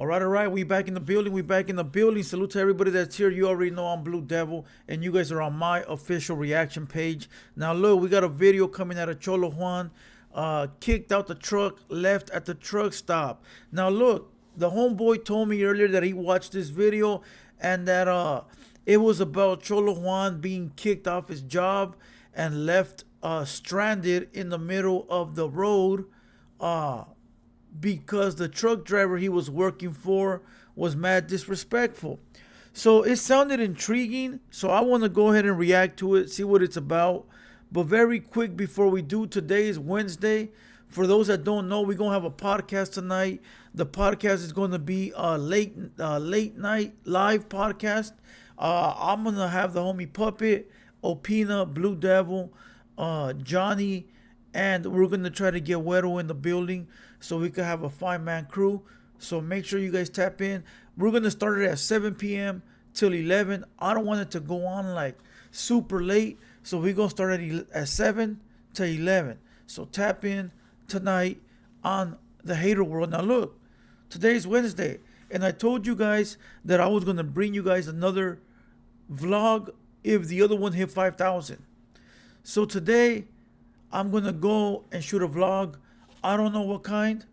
All right. We back in the building. We back in the building. Salute to everybody that's here. You already know I'm Blue Devil, and you guys are on my official reaction page. Now, look, we got a video coming out of Cholo Juan. Kicked out the truck, left at the truck stop. Now, look, the homeboy told me earlier that he watched this video and that it was about Cholo Juan being kicked off his job and left stranded in the middle of the road. Because the truck driver he was working for was mad disrespectful. So it sounded intriguing. So I want to go ahead and react to it, see what it's about. But very quick before we do, today is Wednesday. For those that don't know, we're going to have a podcast tonight. The podcast is going to be a late night live podcast. I'm going to have the homie Puppet, Opina, Blue Devil, Johnny, and we're going to try to get Weddle in the building so we could have a 5-man crew. So make sure you guys tap in. We're going to start it at 7 p.m. till 11. I don't want it to go on like super late. So we're going to start at 7 to 11. So tap in tonight on the Hater World. Now look, today's Wednesday. And I told you guys that I was going to bring you guys another vlog if the other one hit 5,000. So today I'm going to go and shoot a vlog. I don't know what kind.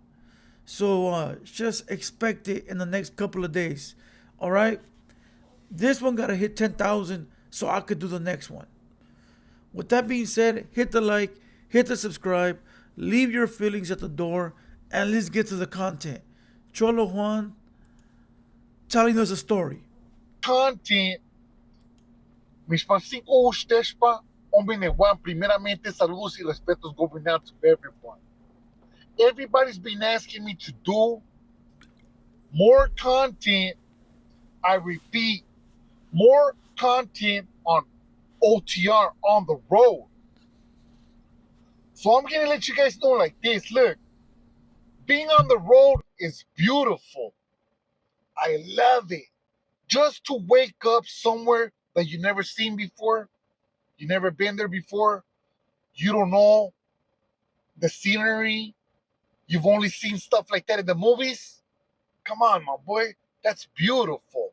So just expect it in the next couple of days. All right. This one got to hit 10,000 so I could do the next one. With that being said, hit the like, hit the subscribe, leave your feelings at the door, and let's get to the content. Cholo Juan telling us a story. Content. Mis cinco Usteshpa, hombre de Juan, primeramente saludos y respetos going out to everyone. Everybody's been asking me to do more content. I repeat, more content on OTR on the road. So I'm going to let you guys know like this. Look, being on the road is beautiful. I love it. Just to wake up somewhere that you never seen before, you never been there before, you don't know the scenery, you've only seen stuff like that in the movies. Come on, my boy, that's beautiful.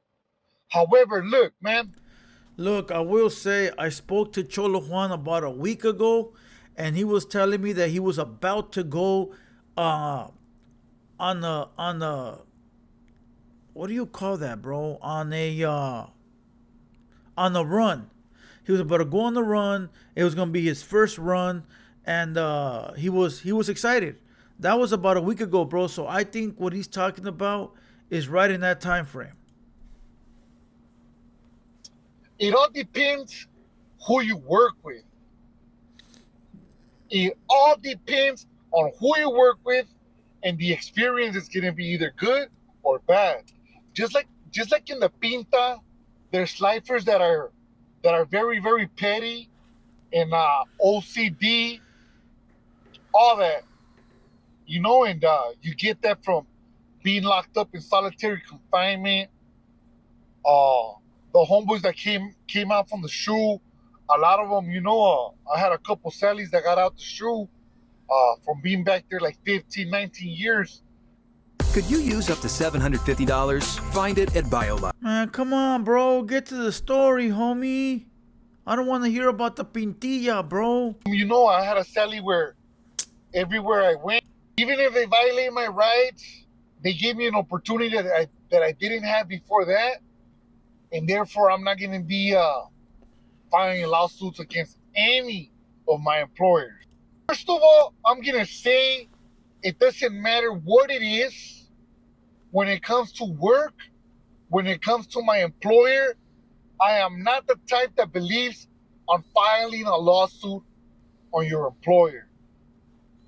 However, look, man. Look, I will say I spoke to Cholo Juan about a week ago, and he was telling me that he was about to go on a what do you call that, bro? On a run. He was about to go on the run. It was gonna be his first run, and he was excited. That was about a week ago, bro. So I think what he's talking about is right in that time frame. It all depends who you work with. It all depends on who you work with, and the experience is gonna be either good or bad. Just like in the pinta, there's lifers that are very, very petty and OCD, all that, you know, and you get that from being locked up in solitary confinement. The homeboys that came out from the shoe, a lot of them, you know, I had a couple Sallys that got out the shoe from being back there like 15, 19 years. Could you use up to $750? Find it at BioLife. Man, come on, bro. Get to the story, homie. I don't want to hear about the pintilla, bro. You know, I had a Sally where everywhere I went, even if they violate my rights, they gave me an opportunity that I didn't have before that. And therefore, I'm not going to be filing lawsuits against any of my employers. First of all, I'm going to say it doesn't matter what it is. When it comes to work, when it comes to my employer, I am not the type that believes on filing a lawsuit on your employer.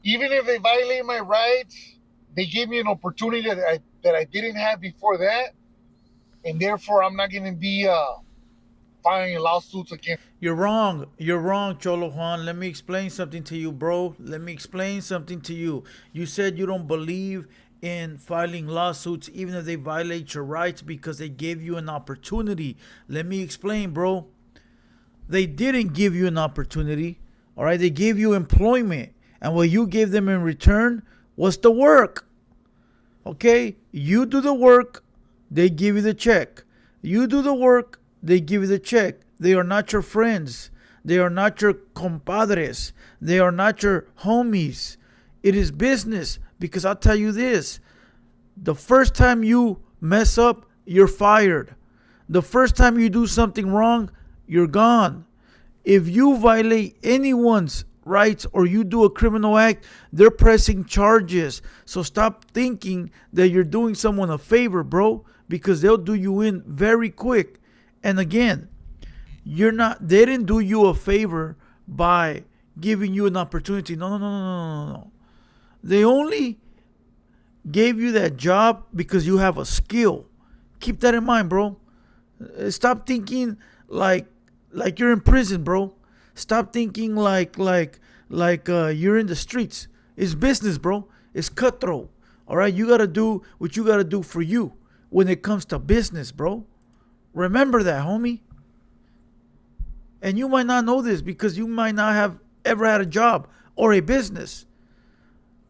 Even if they violate my rights, they gave me an opportunity that I didn't have before that. And therefore, I'm not going to be filing lawsuits against. You're wrong, Cholo Juan. Let me explain something to you, bro. You said you don't believe in filing lawsuits even if they violate your rights because they gave you an opportunity. Let me explain, bro. They didn't give you an opportunity, all right? They gave you employment, and what you gave them in return was the work. Okay? You do the work, they give you the check. You do the work, they give you the check. They are not your friends. They are not your compadres. They are not your homies. It is business, because I'll tell you this. The first time you mess up, you're fired. The first time you do something wrong, you're gone. If you violate anyone's rights or you do a criminal act, they're pressing charges. So stop thinking that you're doing someone a favor, bro, because they'll do you in very quick. And again, they didn't do you a favor by giving you an opportunity. No. They only gave you that job because you have a skill. Keep that in mind, bro. Stop thinking like you're in prison, bro. Stop thinking like you're in the streets. It's business, bro. It's cutthroat. All right, you gotta do what you gotta do for you when it comes to business, bro. Remember that, homie. And you might not know this because you might not have ever had a job or a business.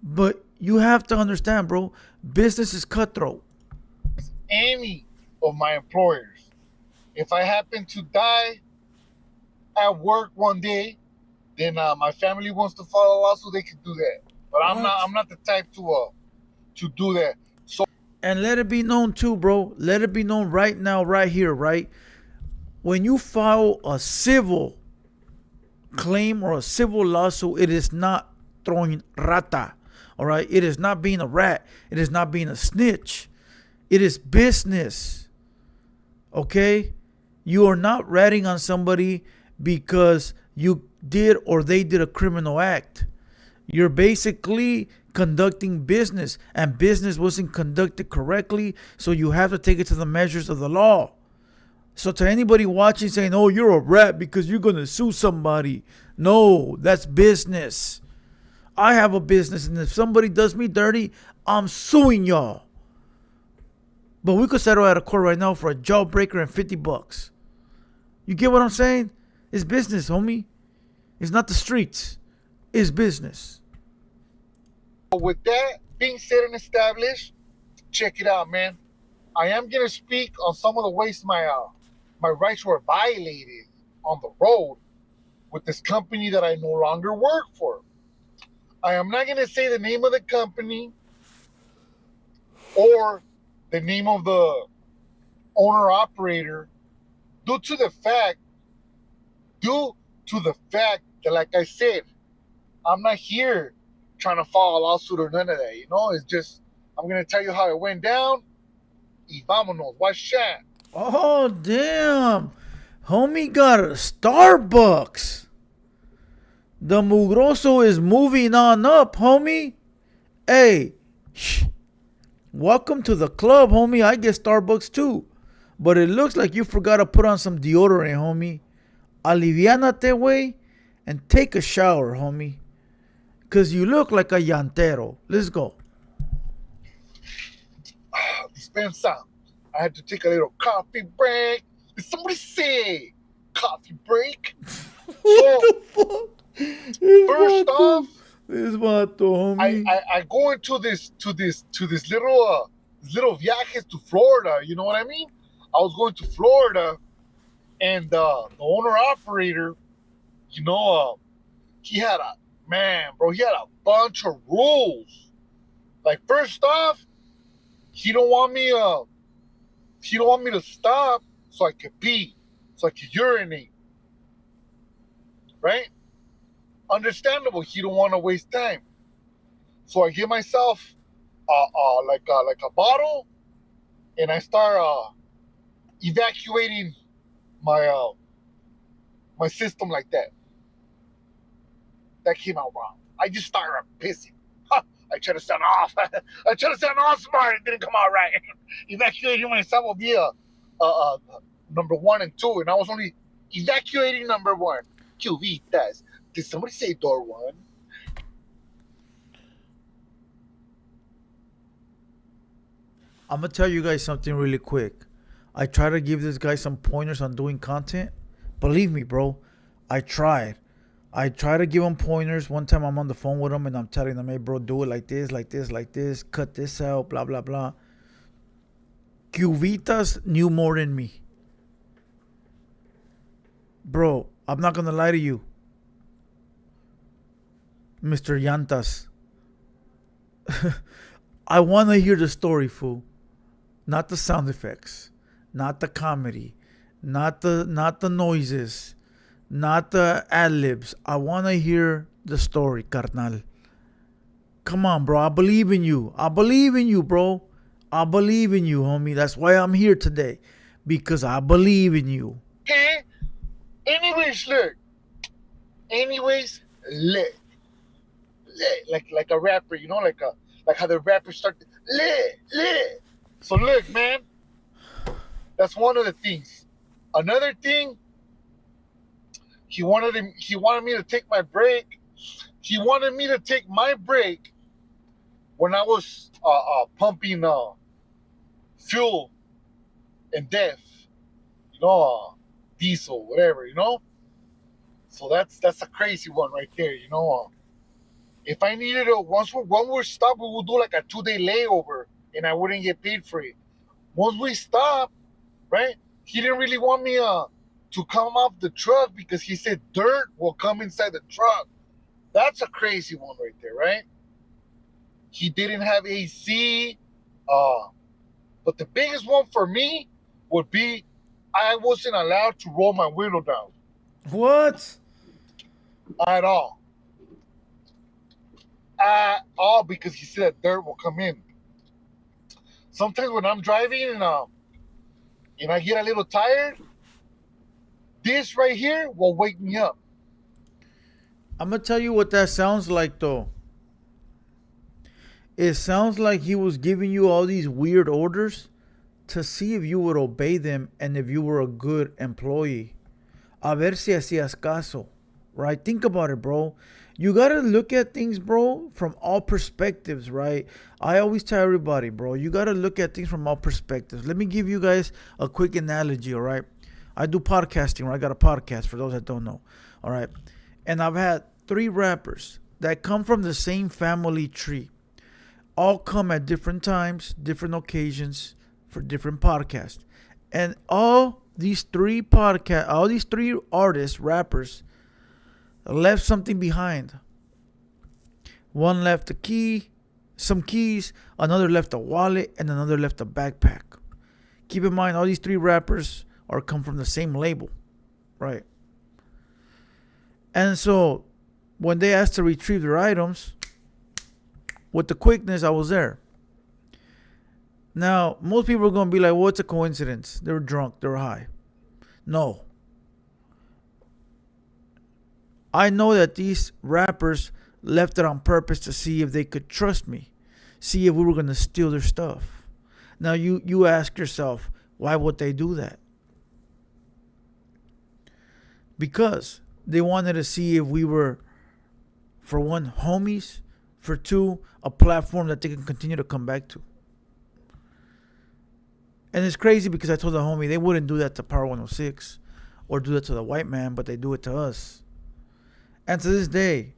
But you have to understand, bro, business is cutthroat. Any of my employers. If I happen to die at work one day, then my family wants to file a lawsuit, they can do that. But I'm not the type to do that. So, and let it be known too, bro. Let it be known right now, right here, right? When you file a civil claim or a civil lawsuit, it is not throwing rata. All right? It is not being a rat. It is not being a snitch. It is business. Okay? You are not ratting on somebody because you did or they did a criminal act. You're basically conducting business, and business wasn't conducted correctly, so you have to take it to the measures of the law. So to anybody watching saying, oh, you're a rat because you're going to sue somebody. No, that's business. I have a business, and if somebody does me dirty, I'm suing y'all. But we could settle out of court right now for a jawbreaker and $50. You get what I'm saying? It's business, homie. It's not the streets. It's business. with that being said and established, check it out, man. I am gonna speak on some of the ways my rights were violated on the road with this company that I no longer work for. I am not going to say the name of the company or the name of the owner operator due to the fact that, like I said, I'm not here trying to file a lawsuit or none of that. You know, it's just, I'm going to tell you how it went down. Y vámonos. What's that? Oh, damn. Homie got a Starbucks. The mugroso is moving on up, homie. Hey, welcome to the club, homie. I get Starbucks too. But it looks like you forgot to put on some deodorant, homie. Aliviánate, way, and take a shower, homie. Because you look like a llantero. Let's go. Dispensa. I had to take a little coffee break. Did somebody say coffee break? What the fuck? First off, this vato, homie. I go into this little viajes to Florida. You know what I mean? I was going to Florida, and the owner operator, you know, he had a bunch of rules. Like, first off, he don't want me to stop so I could pee, so I could urinate. Right? Understandable. He don't want to waste time. So I give myself like a bottle, and I start evacuating my my system like that. That came out wrong. I just started pissing. I tried to sound off. I tried to sound all smart. It didn't come out right. Evacuating myself via number 1 and 2, and I was only evacuating number 1. Cubitas. Did somebody say door 1? I'm going to tell you guys something really quick. I try to give this guy some pointers on doing content. Believe me, bro. I tried. I try to give him pointers. One time I'm on the phone with him and I'm telling him, hey, bro, do it like this, like this, like this. Cut this out, blah, blah, blah. Cuvitas knew more than me. Bro, I'm not going to lie to you. Mr. Llantas. I want to hear the story, fool. Not the sound effects. Not the comedy. Not the noises. Not the ad-libs. I want to hear the story, carnal. Come on, bro. I believe in you. I believe in you, bro. I believe in you, homie. That's why I'm here today. Because I believe in you. Okay? Anyways, look. Anyways, look. Like a rapper, you know, like how the rappers start to, lit. So look, man. That's one of the things. Another thing, he wanted me to take my break. He wanted me to take my break when I was pumping fuel and death, you know, diesel, whatever, you know. So that's a crazy one right there, you know. If I needed once we're stopped, we would do like a 2-day layover, and I wouldn't get paid for it. Once we stop, right? He didn't really want me to come off the truck because he said dirt will come inside the truck. That's a crazy one right there, right? He didn't have AC. But the biggest one for me would be I wasn't allowed to roll my window down What? at all. At all, because he said that dirt will come in. Sometimes when I'm driving and I get a little tired, this right here will wake me up. I'm going to tell you what that sounds like, though. It sounds like he was giving you all these weird orders to see if you would obey them and if you were a good employee. A ver si hacías caso. Right? Think about it, bro. You got to look at things, bro, from all perspectives, right? I always tell everybody, bro, you got to look at things from all perspectives. Let me give you guys a quick analogy, all right? I do podcasting, right? I got a podcast for those that don't know, all right? And I've had 3 rappers that come from the same family tree. All come at different times, different occasions for different podcasts. And all these 3 artists, rappers, left something behind. One left a key, some keys, another left a wallet, and another left a backpack. Keep in mind, all these 3 rappers are come from the same label, right? And so when they asked to retrieve their items, with the quickness, I was there. Now, most people are going to be like, well, it's a coincidence. They were drunk. They were high. No. I know that these rappers left it on purpose to see if they could trust me. See if we were going to steal their stuff. Now, you ask yourself, why would they do that? Because they wanted to see if we were, for one, homies. For 2, a platform that they can continue to come back to. And it's crazy because I told the homie they wouldn't do that to Power 106 or do that to the white man, but they do it to us. And to this day,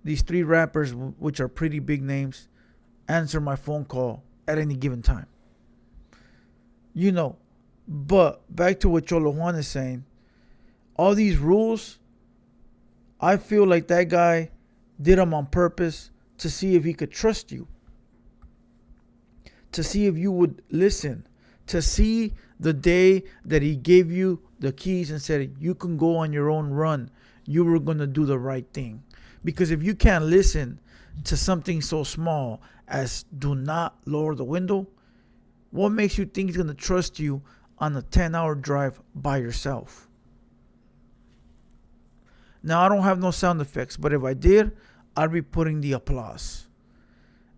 these 3 rappers, which are pretty big names, answer my phone call at any given time. You know, but back to what Cholo Juan is saying, all these rules, I feel like that guy did them on purpose to see if he could trust you, to see if you would listen, to see the day that he gave you the keys and said, you can go on your own run, you were going to do the right thing. Because if you can't listen to something so small as do not lower the window, what makes you think he's going to trust you on a 10-hour drive by yourself? Now, I don't have no sound effects, but if I did, I'd be putting the applause.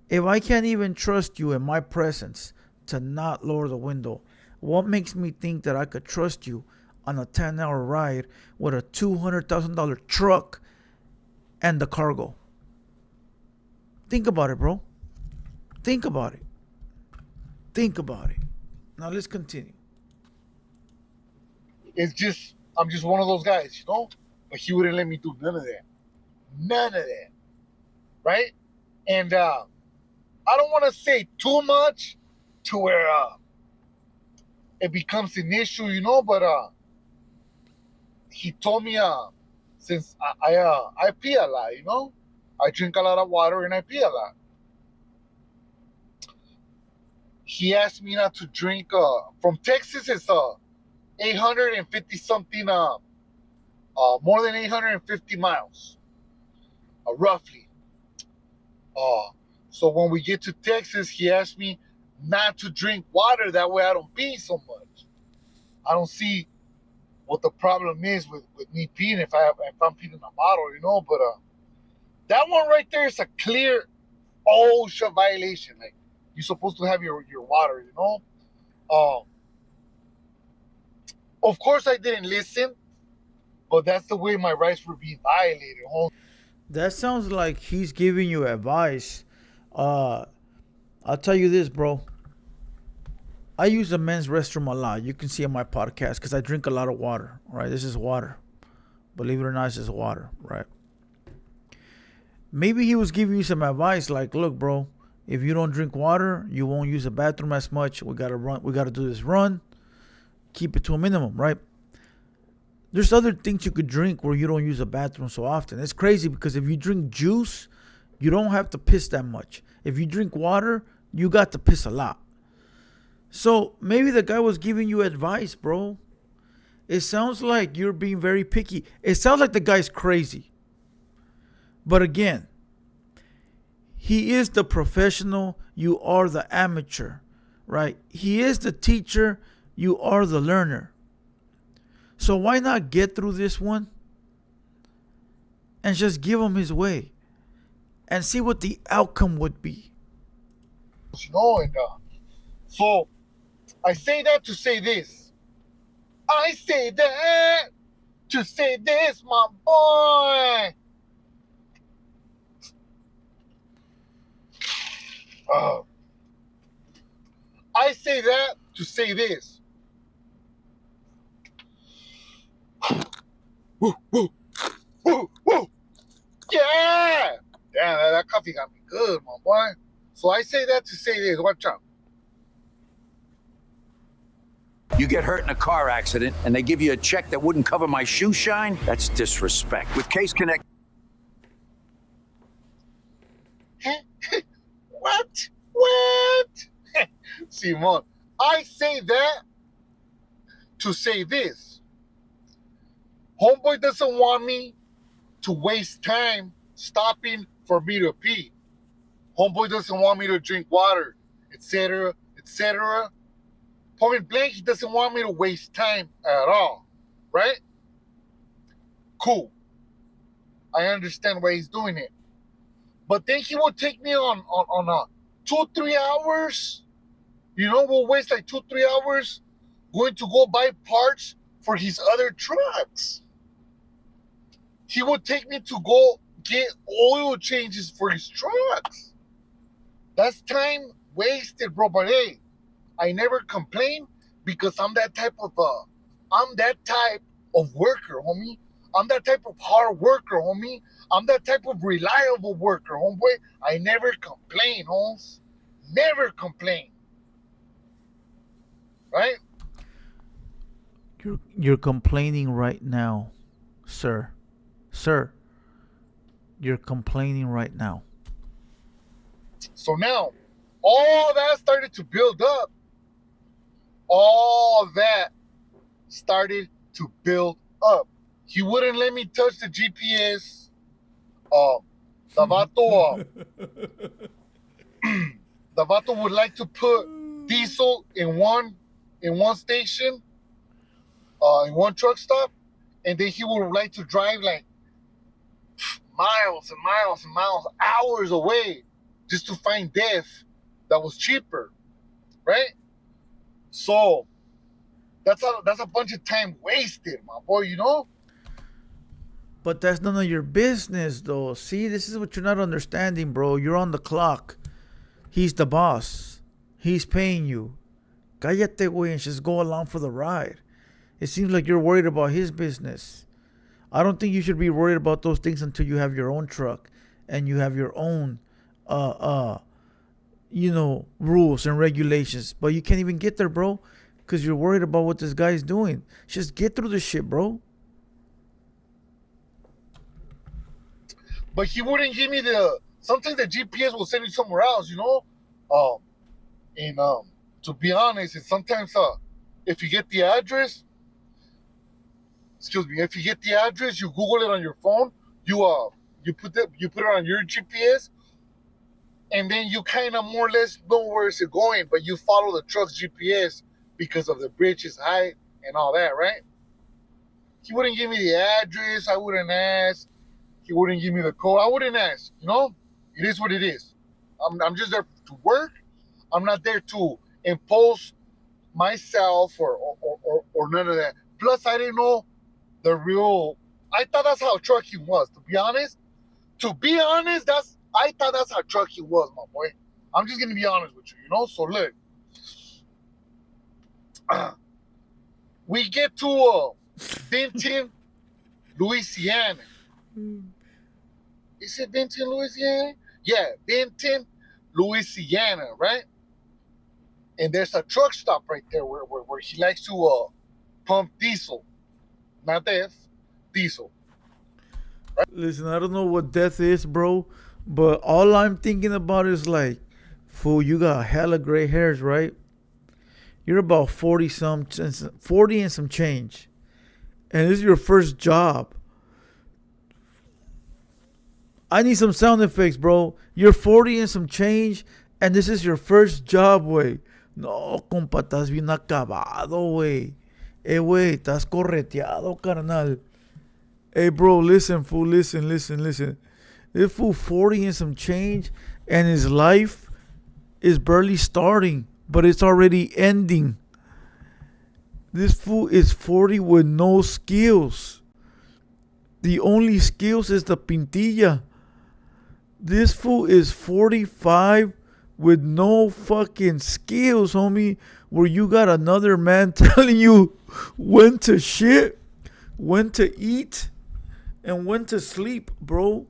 If I can't even trust you in my presence to not lower the window, what makes me think that I could trust you on a 10-hour ride with a $200,000 truck and the cargo? Think about it, bro. Think about it. Think about it. Now let's continue. I'm just one of those guys, you know? But he wouldn't let me do none of that. None of that. Right? And I don't want to say too much to where it becomes an issue, but he told me since I pee a lot, I drink a lot of water and I pee a lot. He asked me not to drink from Texas. It's 850 something more than 850 miles roughly. So when we get to Texas, he asked me not to drink water, that way I don't pee so much. I don't see what the problem is with me peeing if I'm peeing in a bottle, but that one right there is a clear OSHA violation. Like, you're supposed to have your water, of course I didn't listen, but that's the way my rights were being violated. That sounds like he's giving you advice. I'll tell you this, bro. I use the men's restroom a lot. You can see on my podcast because I drink a lot of water, right? This is water. Believe it or not, this is water, right? Maybe he was giving you some advice like, look, bro, if you don't drink water, you won't use the bathroom as much. We gotta do this run. Keep it to a minimum, right? There's other things you could drink where you don't use the bathroom so often. It's crazy because if you drink juice, you don't have to piss that much. If you drink water, you got to piss a lot. So maybe the guy was giving you advice, bro. It sounds like you're being very picky. It sounds like the guy's crazy. But again, he is the professional. You are the amateur, right? He is the teacher. You are the learner. So why not get through this one and just give him his way and see what the outcome would be? And so I say that to say this. I say that to say this, my boy. I say that to say this. Woo, woo, woo, woo. Yeah! Damn, that coffee got me good, my boy. So I say that to say this. Watch out. You get hurt in a car accident and they give you a check that wouldn't cover my shoe shine? That's disrespect. With Case Connect. What? Simon, I say that to say this. Homeboy doesn't want me to waste time stopping for me to pee. Homeboy doesn't want me to drink water, etc., etc. Point blank, he doesn't want me to waste time at all, right? Cool. I understand why he's doing it. But then he will take me on 2-3 hours. We'll waste like 2-3 hours going to go buy parts for his other trucks. He would take me to go get oil changes for his trucks. That's time wasted, bro. But hey, I never complain because I'm that type of worker, homie. I'm that type of hard worker, homie. I'm that type of reliable worker, homeboy. I never complain, homes. Never complain. Right? You're complaining right now, sir. Sir, you're complaining right now. So now, all that started to build up. All that started to build up. He wouldn't let me touch the GPS. The vato would like to put diesel in one station, in one truck stop, and then he would like to drive like miles and miles and miles, hours away, just to find death that was cheaper, right? So that's a bunch of time wasted, my boy. But that's none of your business, though. See, this is what you're not understanding, bro. You're on the clock. He's the boss. He's paying you. Cállate, güey, and just go along for the ride. It seems like you're worried about his business. I don't think you should be worried about those things until you have your own truck and you have your own, rules and regulations. But you can't even get there, bro, because you're worried about what this guy's doing. Just get through the shit, bro. But he wouldn't give me sometimes the GPS will send you somewhere else, And to be honest, and sometimes if you get the address, if you get the address, you Google it on your phone, you put it on your GPS, and then you kind of more or less know where it's going, but you follow the truck's GPS because of the bridge's height and all that, right? He wouldn't give me the address. I wouldn't ask. He wouldn't give me the code. I wouldn't ask. It is what it is. I'm just there to work. I'm not there to impose myself or none of that. Plus, I didn't know the real. I thought that's how trucking was. To be honest, I thought that's how trucking was, my boy. I'm just gonna be honest with you, So look, we get to Benton, Louisiana. Is it Benton, Louisiana? Yeah, Benton, Louisiana, right? And there's a truck stop right there where he likes to pump diesel. Not death, diesel. Right? Listen, I don't know what death is, bro, but all I'm thinking about is like, fool, you got hella gray hairs, right? You're about 40 and some change. And this is your first job. I need some sound effects, bro. You're 40 and some change, and this is your first job, güey. No, compa, estás bien acabado, güey. Güey, estás correteado, carnal. Hey, bro, listen, fool, listen. This fool 40 and some change, and his life is barely starting, but it's already ending. This fool is 40 with no skills. The only skills is the pintilla. This fool is 45 with no fucking skills, homie, where you got another man telling you when to shit, when to eat, and when to sleep, bro.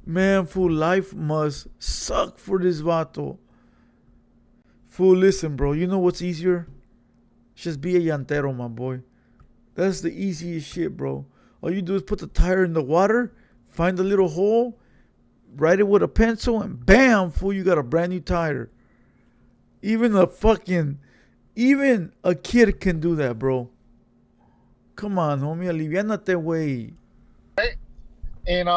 Man, fool, life must suck for this vato. Fool, listen, bro, you know what's easier? Just be a llantero, my boy. That's the easiest shit, bro. All you do is put the tire in the water, find a little hole, write it with a pencil, and bam, fool, you got a brand new tire. Even a kid can do that, bro. Come on, homie, aliviánate, way. Right? And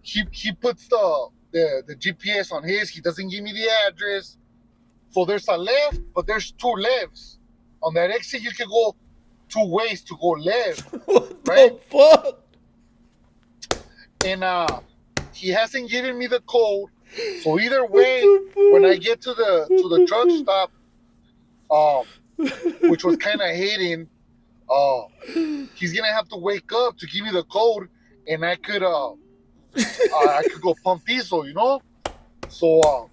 he puts the GPS on his. He doesn't give me the address. So there's a left, but there's two lefts. On that exit, you can go two ways to go left. What right? the fuck? And he hasn't given me the code. So either way, when I get to the truck stop, which was kind of hidden, he's gonna have to wake up to give me the code, and I could go pump diesel, So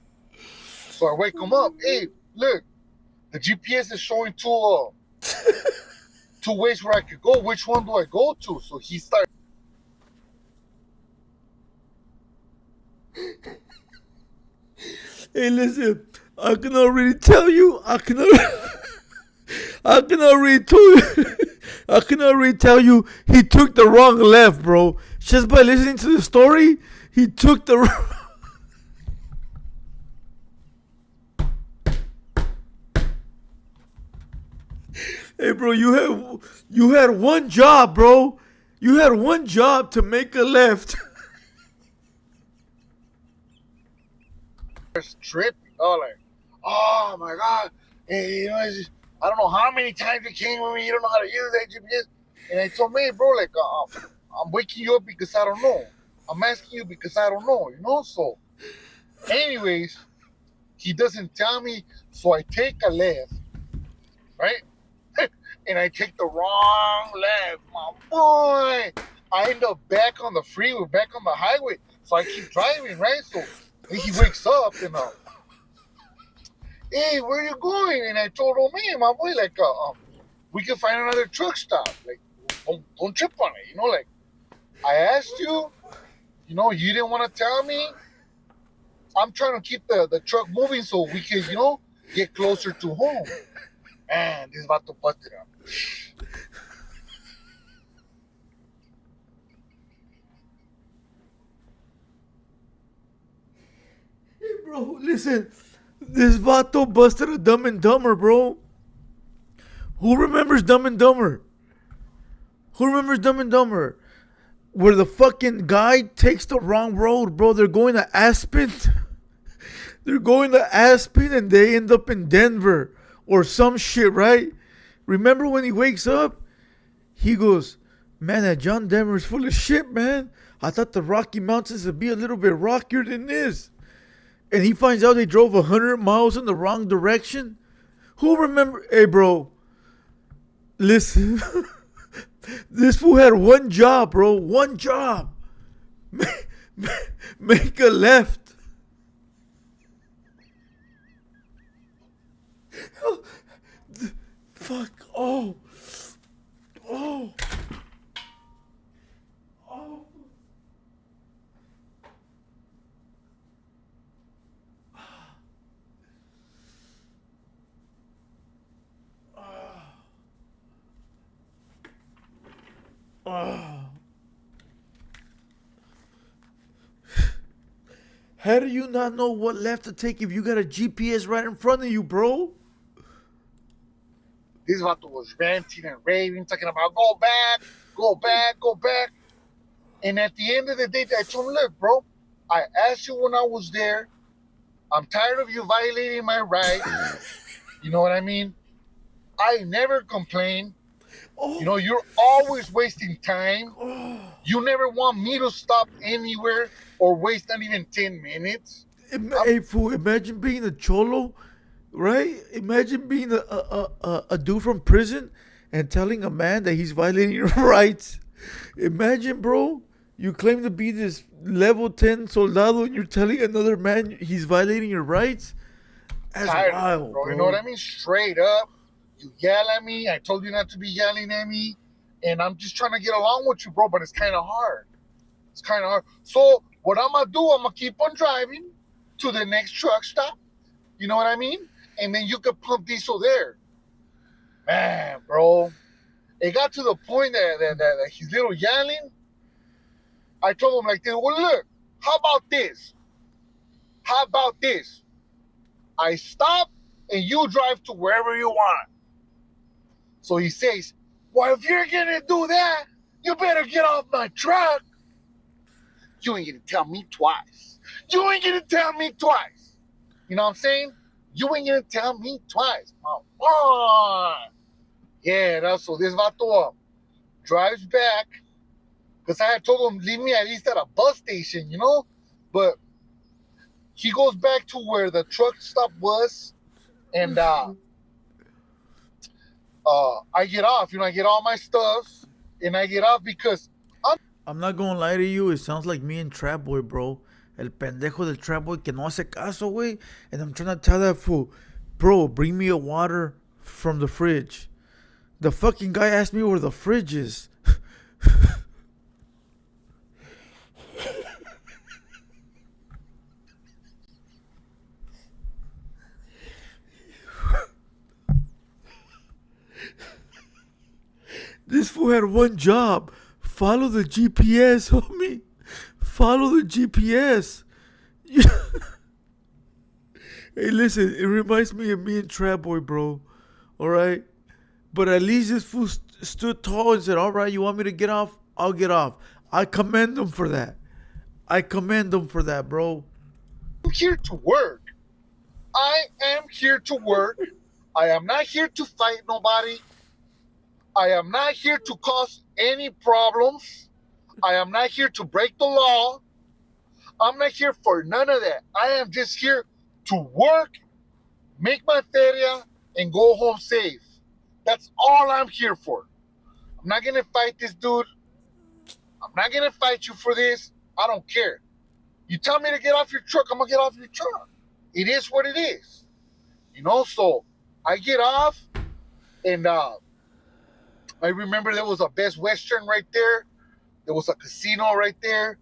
I wake him up. Hey, look, the GPS is showing two ways where I could go. Which one do I go to? So he starts. Hey, listen, I can already tell you. I can already tell you he took the wrong left, bro. Just by listening to the story, he took the wrong. Hey, bro, you had one job, bro. You had one job to make a left. Tripping, oh my God, hey, I don't know how many times you came with me. You don't know how to use that GPS. And I told me, bro, I'm waking you up because I don't know. I'm asking you because I don't know, So, anyways, he doesn't tell me, so I take a left, right? And I take the wrong left, my boy. I end up back on the freeway, back on the highway. So I keep driving, right? So he wakes up and hey, where you going? And I told him, man, my boy, we can find another truck stop. Like, don't trip on it, I asked you, you didn't want to tell me. I'm trying to keep the truck moving so we can, get closer to home. Man, this vato busted up. Bro, listen. This vato busted a Dumb and Dumber, bro. Who remembers Dumb and Dumber? Who remembers Dumb and Dumber? Where the fucking guy takes the wrong road, bro. They're going to Aspen. They're going to Aspen and they end up in Denver or some shit, right? Remember when he wakes up? He goes, man, that John Denver's full of shit, man. I thought the Rocky Mountains would be a little bit rockier than this. And he finds out they drove 100 miles in the wrong direction. Who remember? Hey, bro. Listen. This fool had one job, bro. One job. Make a left. Fuck. Oh. Oh. Oh. How do you not know what left to take if you got a GPS right in front of you, bro? This vato was ranting and raving, talking about go back, go back, go back. And at the end of the day, I told him, look, bro, I asked you when I was there. I'm tired of you violating my rights. You know what I mean? I never complain. Oh. You're always wasting time. You never want me to stop anywhere or waste not even 10 minutes. Hey, fool, imagine being a cholo, right? Imagine being a dude from prison and telling a man that he's violating your rights. Imagine, bro, you claim to be this level 10 soldado and you're telling another man he's violating your rights? That's wild, bro. You know what I mean? Straight up. You yell at me. I told you not to be yelling at me. And I'm just trying to get along with you, bro, but it's kind of hard. It's kind of hard. So what I'm going to do, I'm going to keep on driving to the next truck stop. You know what I mean? And then you could pump diesel there. Man, bro. It got to the point that he's little yelling. I told him like this, well, look, how about this? How about this? I stop and you drive to wherever you want. So he says, well, if you're going to do that, you better get off my truck. You ain't going to tell me twice. You ain't going to tell me twice. You know what I'm saying? You ain't going to tell me twice. Come on. Yeah, so this vato drives back. Because I had told him, leave me at least at a bus station, But he goes back to where the truck stop was. And I get off, I get all my stuff, and I get off because I'm not gonna lie to you, it sounds like me and Trap Boy, bro. El pendejo del Trap Boy que no hace caso, güey. And I'm trying to tell that fool, bro, bring me a water from the fridge. The fucking guy asked me where the fridge is. This fool had one job. Follow the GPS, homie. Follow the GPS. Hey, listen, it reminds me of me and Trap Boy, bro. Alright? But at least this fool stood tall and said, alright, you want me to get off? I'll get off. I commend him for that. I commend him for that, bro. I'm here to work. I am here to work. I am not here to fight nobody. I am not here to cause any problems. I am not here to break the law. I'm not here for none of that. I am just here to work, make my feria, and go home safe. That's all I'm here for. I'm not going to fight this dude. I'm not going to fight you for this. I don't care. You tell me to get off your truck, I'm going to get off your truck. It is what it is. So I get off, and I remember there was a Best Western right there there was a casino right there,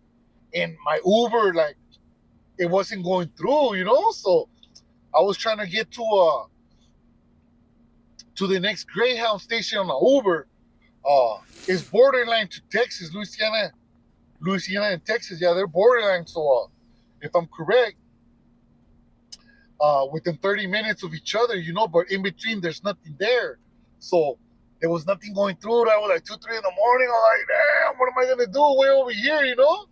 and my Uber, like, it wasn't going through, you know. So I was trying to get to the next Greyhound station on the Uber. It's borderline to Texas, Louisiana and Texas. Yeah, they're borderline. So if I'm correct, within 30 minutes of each other, you know, but in between there's nothing there. So there was nothing going through. That was like 2, 3 in the morning. I'm like, damn, what am I gonna do way over here, you know?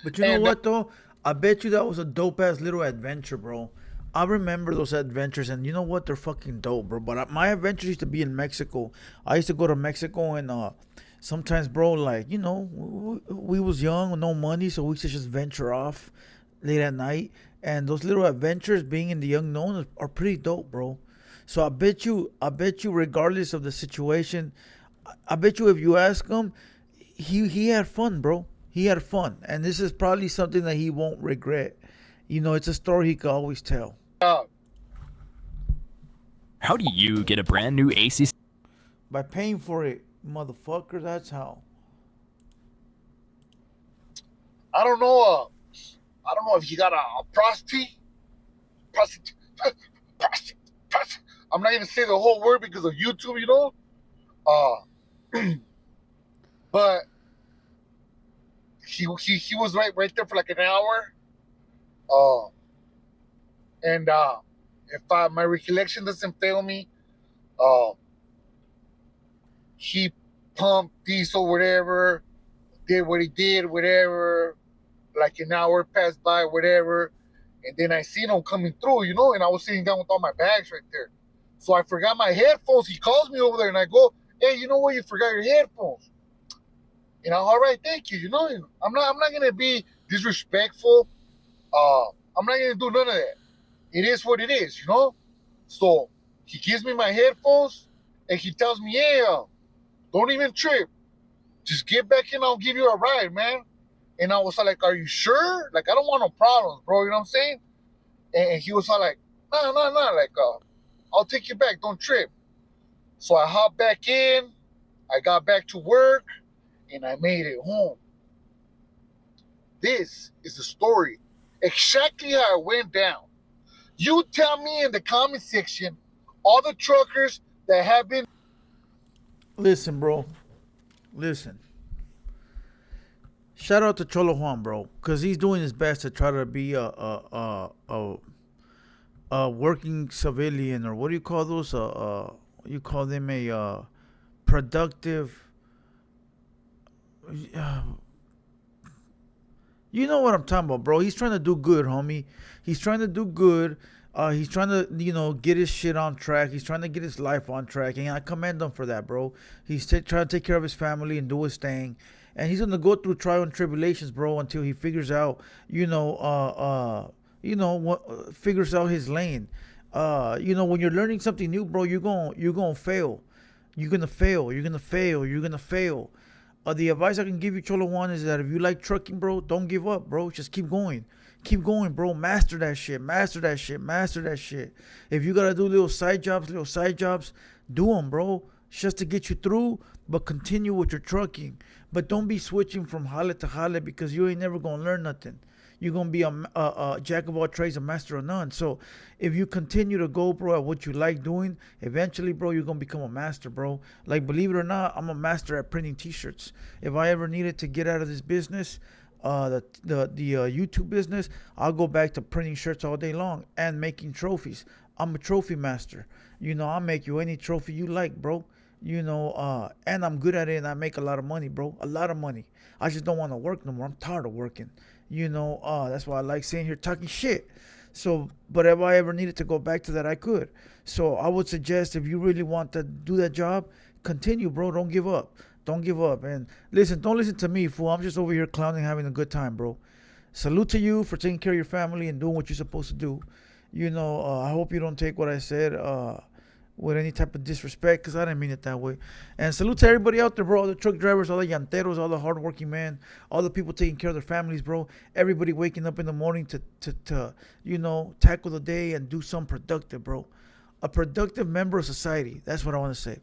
But you know what though? I bet you that was a dope ass little adventure, bro. I remember those adventures, and you know what? They're fucking dope, bro. But my adventures used to be in Mexico. I used to go to Mexico, and sometimes, bro, like, you know, we was young with no money, so we used to just venture off late at night. And those little adventures, being in the unknown, are pretty dope, bro. So I bet you, regardless of the situation, I bet you if you ask him, he had fun, bro. He had fun, and this is probably something that he won't regret. You know, it's a story he could always tell. How do you get a brand new AC? By paying for it, motherfucker. That's how. I don't know. I don't know if you got a prostitute. I'm not gonna say the whole word because of YouTube, you know. But he was right there for like an hour. And if my recollection doesn't fail me, he pumped diesel, whatever, did what he did, whatever. Like an hour passed by, whatever, and then I seen him coming through, you know, and I was sitting down with all my bags right there. So I forgot my headphones. He calls me over there, and I go, "Hey, you know what? You forgot your headphones." You know, all right, thank you. You know, I'm not gonna be disrespectful. I'm not gonna do none of that. It is what it is, you know. So he gives me my headphones, and he tells me, "Hey, don't even trip. Just get back in. I'll give you a ride, man." And I was like, "Are you sure? Like, I don't want no problems, bro." You know what I'm saying? And he was all like, "No. Like, I'll take you back. Don't trip." So I hopped back in. I got back to work, and I made it home. This is the story, exactly how it went down. You tell me in the comment section, all the truckers that have been. Listen, bro. Listen. Shout out to Cholo Juan, bro, because he's doing his best to try to be a working civilian, or what do you call those? You call them a productive. You know what I'm talking about, bro. He's trying to do good, homie. He's trying to do good. He's trying to, you know, get his shit on track. He's trying to get his life on track, and I commend him for that, bro. He's trying to take care of his family and do his thing. And he's gonna go through trial and tribulations, bro, until he figures out, figures out his lane. When you're learning something new, bro, you're gonna fail. You're gonna fail. The advice I can give you, Cholo Juan, is that if you like trucking, bro, don't give up, bro. Just keep going. Keep going, bro. Master that shit. If you gotta do little side jobs, do them, bro. Just to get you through, but continue with your trucking. But don't be switching from jale to jale, because you ain't never gonna learn nothing. You're gonna be a jack of all trades, a master of none. So if you continue to go, bro, at what you like doing, eventually, bro, you're gonna become a master, bro. Like, believe it or not, I'm a master at printing t-shirts. If I ever needed to get out of this business, the YouTube business, I'll go back to printing shirts all day long and making trophies. I'm a trophy master. You know, I'll make you any trophy you like, bro. You know, and I'm good at it, and I make a lot of money, bro. A lot of money. I just don't want to work no more. I'm tired of working. You know, that's why I like sitting here talking shit. So, but if I ever needed to go back to that, I could. So I would suggest, if you really want to do that job, continue, bro. Don't give up. And listen, don't listen to me, fool. I'm just over here clowning, having a good time, bro. Salute to you for taking care of your family and doing what you're supposed to do. You know, I hope you don't take what I said with any type of disrespect, because I didn't mean it that way. And salute to everybody out there, bro. All the truck drivers, all the llanteros, all the hardworking men, all the people taking care of their families, bro. Everybody waking up in the morning to tackle the day and do something productive, bro. A productive member of society. That's what I want to say.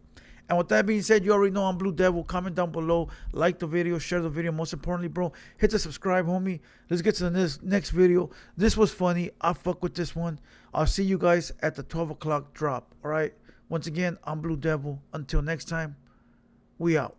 And with that being said, you already know I'm Blue Devil. Comment down below, like the video, share the video. Most importantly, bro, hit the subscribe, homie. Let's get to the next video. This was funny. I fuck with this one. I'll see you guys at the 12 o'clock drop. All right. Once again, I'm Blue Devil. Until next time, we out.